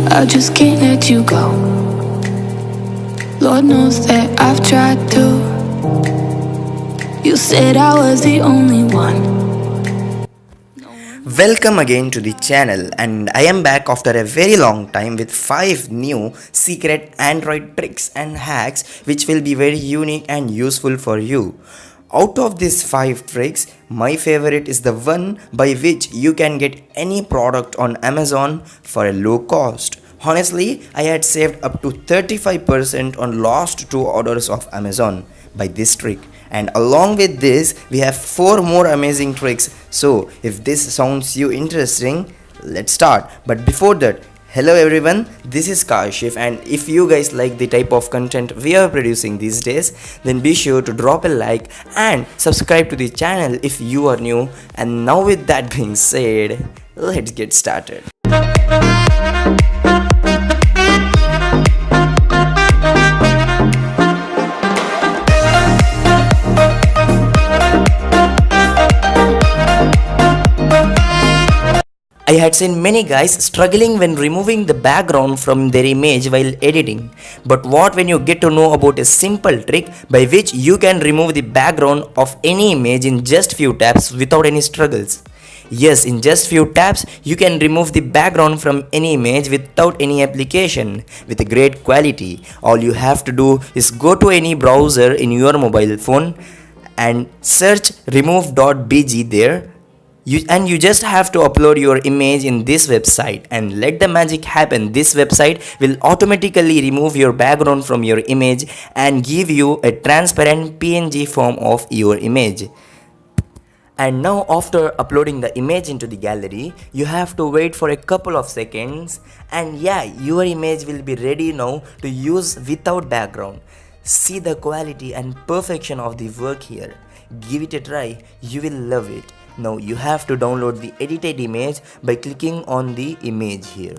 I just can't let you go. Lord knows that I've tried to. You said I was the only one. Welcome again to the channel, and I am back after a very long time with 5 new secret Android tricks and hacks which will be very unique and useful for you. Out of these 5 tricks, my favorite is the one by which you can get any product on Amazon for a low cost. Honestly, I had saved up to 35% on last 2 orders of Amazon by this trick. And along with this, we have 4 more amazing tricks. So if this sounds you interesting, let's start. But before that, hello everyone, this is Kashif, and if you guys like the type of content we are producing these days, then be sure to drop a like and subscribe to the channel if you are new. And now with that being said, let's get started. I had seen many guys struggling when removing the background from their image while editing. But what when you get to know about a simple trick by which you can remove the background of any image in just few taps without any struggles. Yes, in just few taps you can remove the background from any image without any application with a great quality. All you have to do is go to any browser in your mobile phone and search remove.bg there. You just have to upload your image in this website and let the magic happen. This website will automatically remove your background from your image and give you a transparent PNG form of your image. And now after uploading the image into the gallery, you have to wait for a couple of seconds, and yeah, your image will be ready now to use without background. See the quality and perfection of the work here. Give it a try, you will love it. Now you have to download the edited image by clicking on the image here.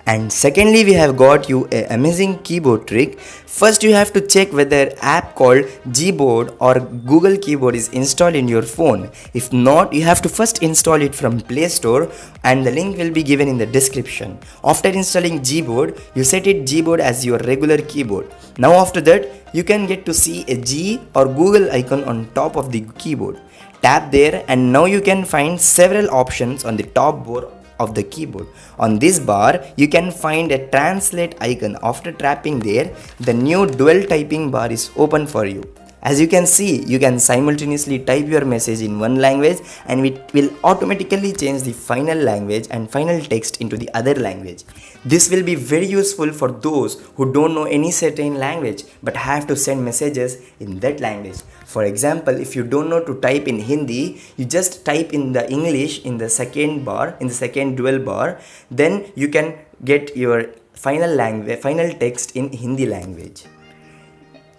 And secondly, we have got you an amazing keyboard trick. First you have to check whether app called Gboard or Google Keyboard is installed in your phone. If not, you have to first install it from Play Store, and the link will be given in the description. After installing Gboard, you set it Gboard as your regular keyboard. Now after that, you can get to see a G or Google icon on top of the keyboard. Tap there, and now you can find several options on the top bar of the keyboard. On this bar, you can find a translate icon. After tapping there, the new dual typing bar is open for you. As you can see, you can simultaneously type your message in one language and it will automatically change the final language and final text into the other language. This will be very useful for those who don't know any certain language but have to send messages in that language. For example, if you don't know to type in Hindi, you just type in the English in the second bar, in the second dual bar, then you can get your final text in Hindi language.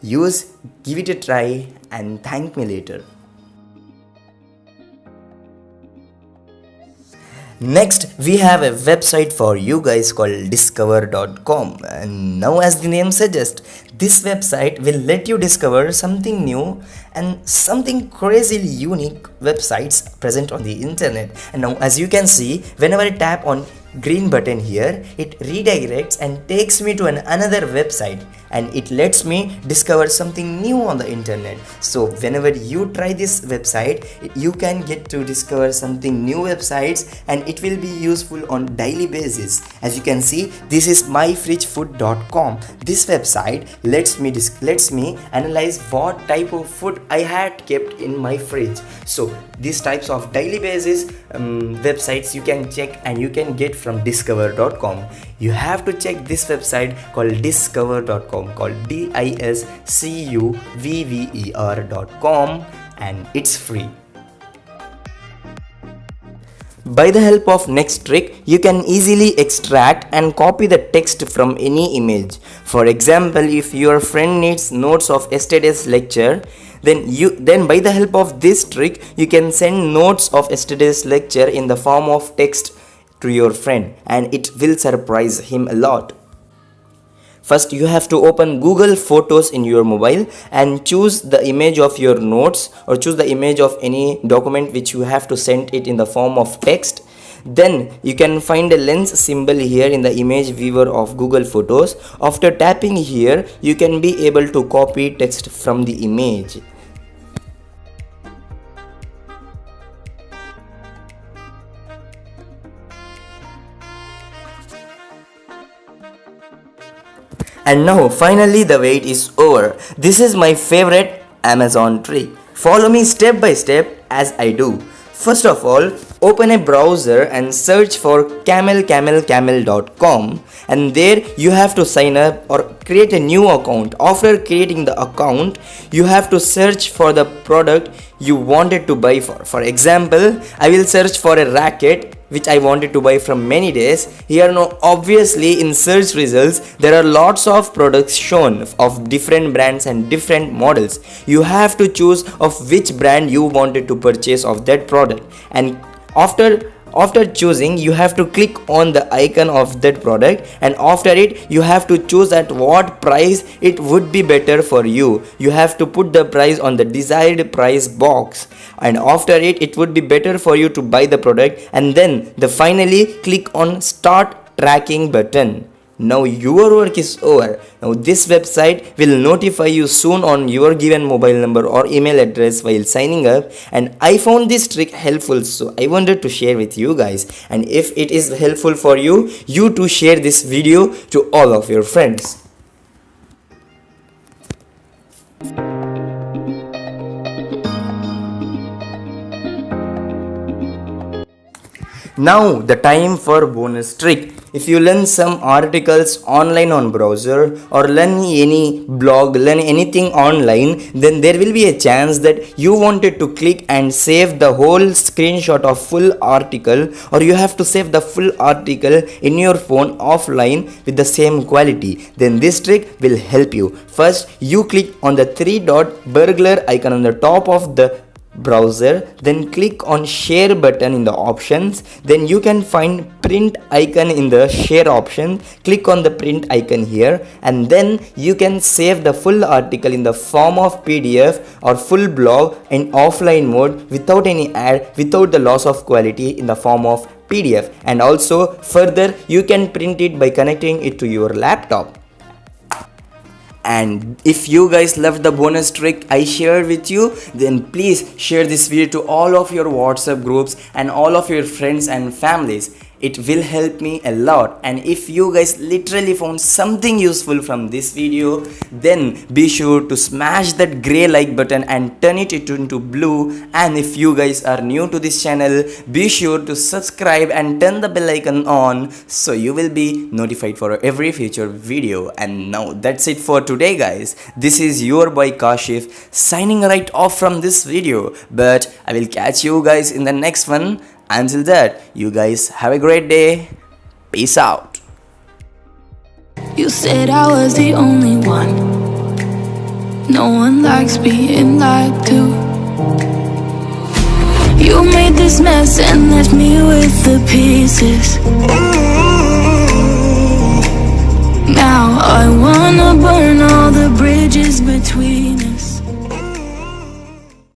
Give it a try and thank me later. Next, we have a website for you guys called Discover.com, and now as the name suggests, this website will let you discover something new and something crazily unique websites present on the internet. And now as you can see, whenever I tap on green button here, it redirects and takes me to another website, and it lets me discover something new on the internet. So whenever you try this website, you can get to discover something new websites, and it will be useful on daily basis. As you can see, this is myfridgefood.com. This website lets me analyze what type of food I had kept in my fridge. So these types of daily basis websites you can check and you can get from Discover.com. You have to check this website called Discover.com, called DISCUVVER.com, and it's free. By the help of next trick, you can easily extract and copy the text from any image. For example, if your friend needs notes of yesterday's lecture, then by the help of this trick, you can send notes of yesterday's lecture in the form of text to your friend, and it will surprise him a lot. First, you have to open Google Photos in your mobile and choose the image of your notes or choose the image of any document which you have to send it in the form of text. Then you can find a lens symbol here in the image viewer of Google Photos. After tapping here, you can be able to copy text from the image. And now finally the wait is over. This is my favorite Amazon trick. Follow me step by step as I do. First of all, open a browser and search for camel.com, and there you have to sign up or create a new account. After creating the account, you have to search for the product you wanted to buy for. For example, I will search for a racket which I wanted to buy from many days. Here now obviously in search results there are lots of products shown of different brands and different models. You have to choose of which brand you wanted to purchase of that product, and after choosing, you have to click on the icon of that product, and after it you have to choose at what price it would be better for you. You have to put the price on the desired price box, and after it would be better for you to buy the product, and then finally click on start tracking button. Now your work is over. Now this website will notify you soon on your given mobile number or email address while signing up, and I found this trick helpful, so I wanted to share with you guys. And if it is helpful for you, you too share this video to all of your friends. Now the time for bonus trick. If you learn some articles online on browser or learn any blog, learn anything online, then there will be a chance that you wanted to click and save the whole screenshot of full article, or you have to save the full article in your phone offline with the same quality. Then this trick will help you. First, you click on the three-dot burglar icon on the top of the browser, then click on share button in the options. Then you can find print icon in the share option. Click on the print icon here, and then you can save the full article in the form of PDF or full blog in offline mode without any ad, without the loss of quality, in the form of PDF. And also further, you can print it by connecting it to your laptop. And if you guys loved the bonus trick I shared with you, then please share this video to all of your WhatsApp groups and all of your friends and families. It will help me a lot. And if you guys literally found something useful from this video, then be sure to smash that gray like button and turn it into blue. And if you guys are new to this channel, be sure to subscribe and turn the bell icon on so you will be notified for every future video. And now that's it for today guys. This is your boy Kashif signing right off from this video, but I will catch you guys in the next one. Until that, you guys have a great day. Peace out. You said I was the only one. No one likes being lied to. You made this mess and left me with the pieces.